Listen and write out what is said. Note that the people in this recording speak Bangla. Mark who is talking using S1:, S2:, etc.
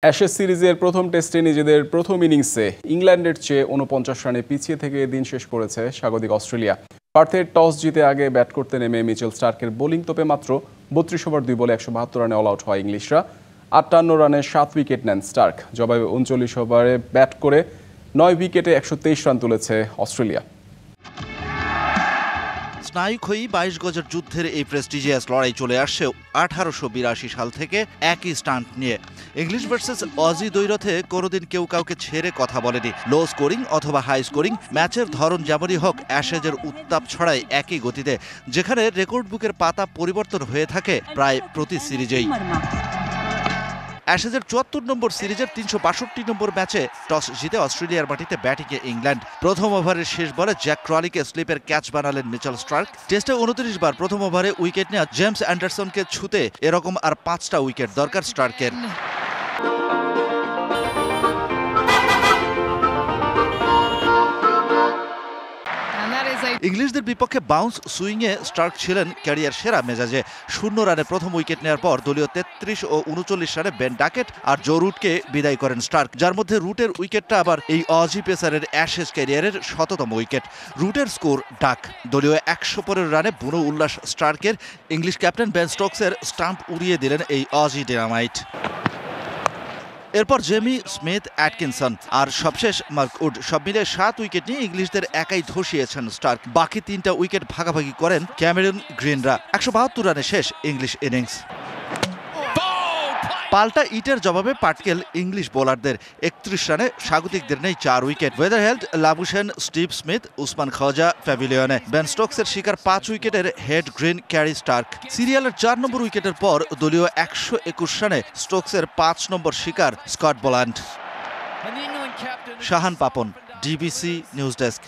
S1: অ্যাশেজ সিরিজের প্রথম টেস্টে নিজেদের প্রথম ইনিংসে ইংল্যান্ডের চেয়ে ৪৯ রানে পিছিয়ে থেকে দিন শেষ করেছে স্বাগতিক অস্ট্রেলিয়া। পার্থে টস জিতে আগে ব্যাট করতে নেমে মিচেল স্টার্কের বোলিং তোপে মাত্র ৩২ ওভার ২ বলে ১৭২ রানে অল আউট হয় ইংলিশরা। ৫৮ রানে ৭ উইকেট নেন স্টার্ক। জবাবে ৩৯ ওভারে ব্যাট করে ৯ উইকেটে ১২৩ রান তুলেছে অস্ট্রেলিয়া।
S2: স্নায়ুক্ষয়ী ২২ গজের যুদ্ধের এই প্রেস্টিজিয়াস লড়াই চলে আসছে ১৮৮২ সাল থেকে একই স্টান্ট নিয়ে। ইংলিশ ভার্সেস অজি দ্বৈরথে কোনোদিন কেউ কাউকে ছেড়ে কথা বলেনি। লো স্কোরিং অথবা হাই স্কোরিং, ম্যাচের ধরন যেমনই হোক, অ্যাশেজের উত্তাপ ছড়ায় একই গতিতে, যেখানে রেকর্ড বুকের পাতা পরিবর্তন হয়ে থাকে প্রায় প্রতি সিরিজেই। অ্যাশেজের ৭৪ নম্বর সিরিজের ৩৬২ নম্বর ম্যাচে টস জিতে অস্ট্রেলিয়ার মাটিতে ব্যাটিংয়ে ইংল্যান্ড। প্রথম ওভারের শেষ বলে জ্যাক ক্রলিকে স্লিপের ক্যাচ বানালেন মিচেল স্টার্ক। টেস্টে ২৯ বার প্রথম ওভারে উইকেট নেওয়া জেমস অ্যান্ডারসনকে ছুতে এরকম আর ৫টা উইকেট দরকার স্টার্কের। ইংলিশদের বিপক্ষে বাউন্স সুইংয়ে স্টার্ক ছিলেন ক্যারিয়ার সেরা মেজাজে। ০ রানে প্রথম উইকেট নেওয়ার পর দলীয় ৩৩ ও ৩৯ রানে বেন ডাকেট আর জো রুটকে বিদায় করেন স্টার্ক, যার মধ্যে রুটের উইকেটটা আবার এই অজি পেসারের অ্যাশেজ ক্যারিয়ারের ১০০তম উইকেট। রুটের স্কোর ডাক। দলীয় ১১৫ রানে বুনো উল্লাস স্টার্কের। ইংলিশ ক্যাপ্টেন বেন স্টোকসের স্টাম্প উড়িয়ে দিলেন এই অজি ডিনামাইট। এরপর জেমি স্মিথ, অ্যাটকিনসন আর সবশেষ মার্ক উড, সব মিলে ৭ উইকেট নিয়ে ইংলিশদের একাই ধসিয়েছেন স্টার্ক। বাকি ৩টা উইকেট ভাগাভাগি করেন ক্যামেরুন গ্রিনরা। ১৭২ রানে শেষ ইংলিশ ইনিংস। পাল্টা ইটের জবাবে পাটকেল ইংলিশ বোলারদের। ৩১ রানে স্বাগতিকদের নেই ৪ wicket. Weatherald, Labuschagne, Steve Smith, Usman Khawaja প্যাভিলিয়নে। বেন স্টোকসের শিকার ৫ উইকেটের হেড গ্রিন ক্যারি স্টার্ক। সিরিয়ালের ৪ নম্বর উইকেটের পর দলীয় ১২১ রানে স্টোকসের ৫ নম্বর শিকার Scott Boland. Shahan Papon, DBC news desk.